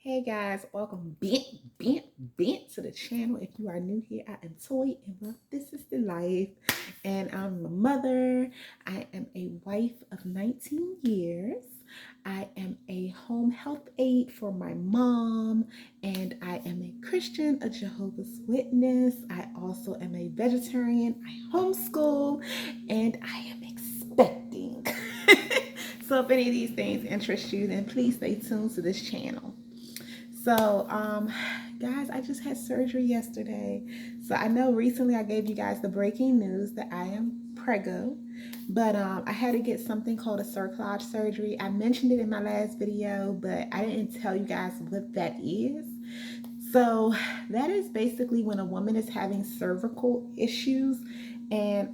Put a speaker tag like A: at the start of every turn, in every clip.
A: Hey guys, welcome bent to the channel. If you are new here, I am Toy and well, this is the life. And I'm a mother. I am a wife of 19 years. I am a home health aide for my mom, and I am a Christian, a Jehovah's Witness. I also am a vegetarian. I homeschool, and I am expecting. So if any of these things interest you, then please stay tuned to this channel. So, guys, I just had surgery yesterday. So I know recently I gave you guys the breaking news that I am preggo, but I had to get something called a cerclage surgery. I mentioned it in my last video, but I didn't tell you guys what that is. So that is basically when a woman is having cervical issues, and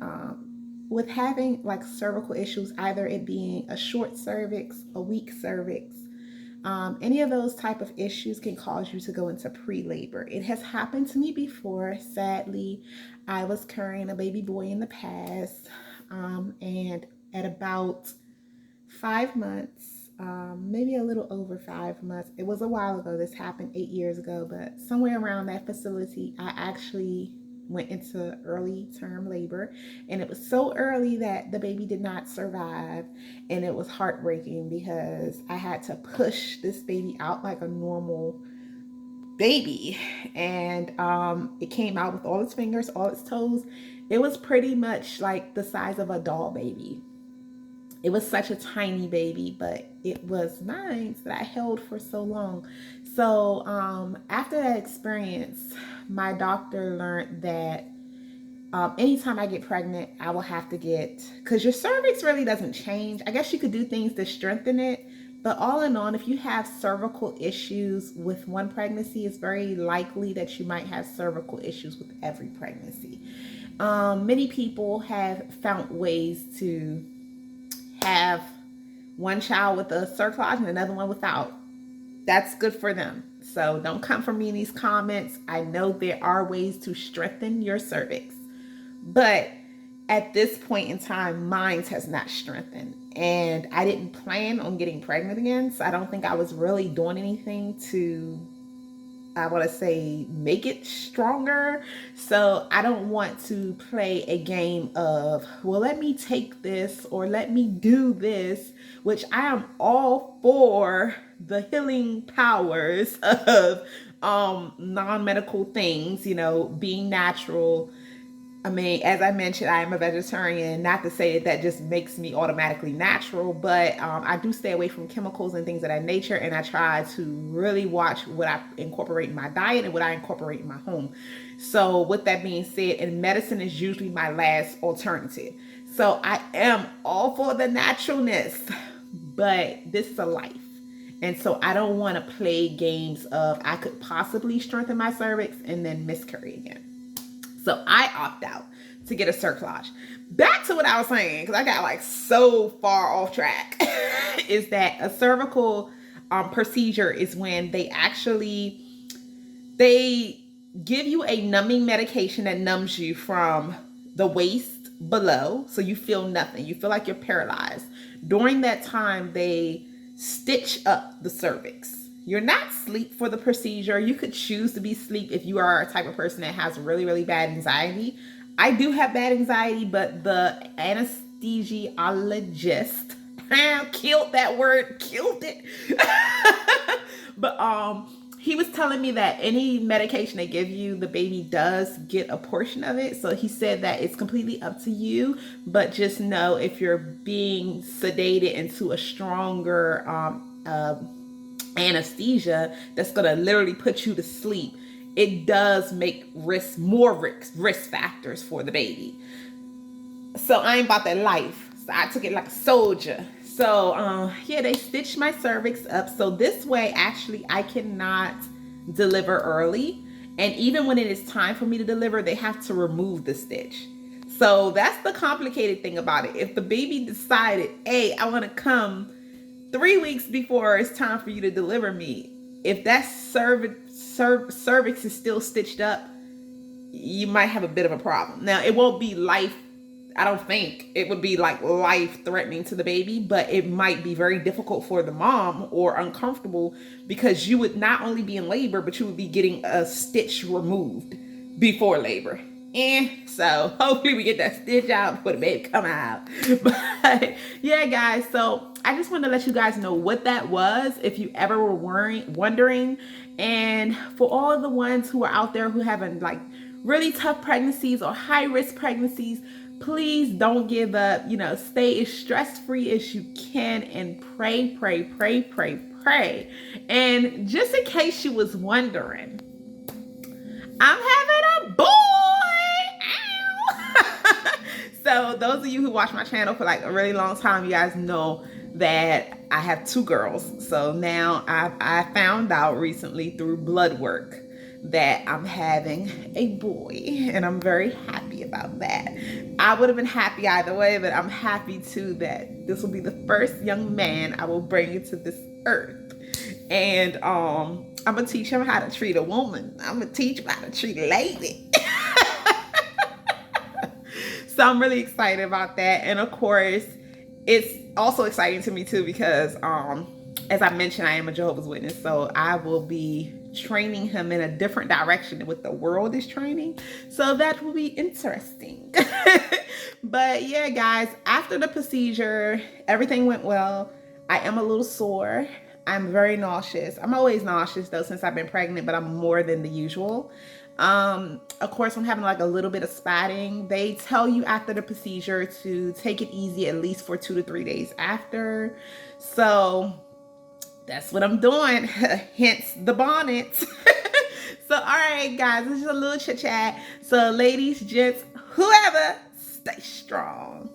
A: with having like cervical issues, either it being a short cervix, a weak cervix, any of those type of issues can cause you to go into pre-labor. It has happened to me before. Sadly, I was carrying a baby boy in the past, and at about 5 months, maybe a little over 5 months. It was a while ago. This happened 8 years ago, but somewhere around that facility, I actually went into early term labor, and it was so early that the baby did not survive, and it was heartbreaking because I had to push this baby out like a normal baby, and it came out with all its fingers, all its toes. It was pretty much like the size of a doll baby. It was such a tiny baby, but it was mine that I held for so long. So after that experience, my doctor learned that anytime I get pregnant, I will have to get, because your cervix really doesn't change. I guess you could do things to strengthen it, but all in all, if you have cervical issues with one pregnancy, it's very likely that you might have cervical issues with every pregnancy. Many people have found ways to have one child with a cerclage and another one without. That's good for them. So don't come for me in these comments. I know there are ways to strengthen your cervix, but at this point in time, mine has not strengthened. And I didn't plan on getting pregnant again. So I don't think I was really doing anything to, I want to say, make it stronger. So I don't want to play a game of, well, let me take this or let me do this, which I am all for the healing powers of non-medical things, being natural. I mean, as I mentioned, I am a vegetarian. Not to say that just makes me automatically natural, but I do stay away from chemicals and things of that nature. And I try to really watch what I incorporate in my diet and what I incorporate in my home. So with that being said, and medicine is usually my last alternative. So I am all for the naturalness, but this is a life. And so I don't want to play games of I could possibly strengthen my cervix and then miscarry again. So I opt out to get a cerclage. Back to what I was saying, because I got like so far off track, is that a cervical procedure is when they give you a numbing medication that numbs you from the waist below, so you feel nothing. You feel like you're paralyzed. During that time, they stitch up the cervix. You're not asleep for the procedure. You could choose to be asleep if you are a type of person that has really, really bad anxiety. I do have bad anxiety, but the anesthesiologist killed that word, killed it. But he was telling me that any medication they give you, the baby does get a portion of it. So he said that it's completely up to you, but just know if you're being sedated into a stronger anesthesia that's gonna literally put you to sleep, it does make more risk factors for the baby. So I ain't about that life. So I took it like a soldier. So yeah, they stitched my cervix up. So this way, actually, I cannot deliver early. And even when it is time for me to deliver, they have to remove the stitch. So that's the complicated thing about it. If the baby decided, hey, I want to come 3 weeks before it's time for you to deliver me, if that cervix is still stitched up, you might have a bit of a problem. Now, it won't be life. I don't think it would be like life threatening to the baby, but it might be very difficult for the mom or uncomfortable because you would not only be in labor, but you would be getting a stitch removed before labor. So hopefully we get that stitch out before the baby come out. But yeah, guys, so I just wanted to let you guys know what that was if you ever were wondering. And for all of the ones who are out there who having like really tough pregnancies or high risk pregnancies, please don't give up. You know, stay as stress free as you can and pray, pray, pray, pray, pray. And just in case you was wondering, I'm having a boy. So those of you who watch my channel for like a really long time, you guys know that I have 2 girls. So now I found out recently through blood work that I'm having a boy, and I'm very happy about that. I would have been happy either way, but I'm happy too that this will be the first young man I will bring into this earth. And I'm gonna teach him how to treat a woman. I'm gonna teach him how to treat a lady. So I'm really excited about that. And of course, it's also exciting to me too because as I mentioned, I am a Jehovah's Witness, so I will be training him in a different direction than what the world is training. So that will be interesting. But yeah, guys, after the procedure, everything went well. I am a little sore. I'm very nauseous. I'm always nauseous though since I've been pregnant, but I'm more than the usual. Of course, I'm having like a little bit of spotting. They tell you after the procedure to take it easy at least for 2 to 3 days after. So that's what I'm doing. Hence the bonnet. So, all right, guys, this is a little chit chat. So ladies, gents, whoever, stay strong.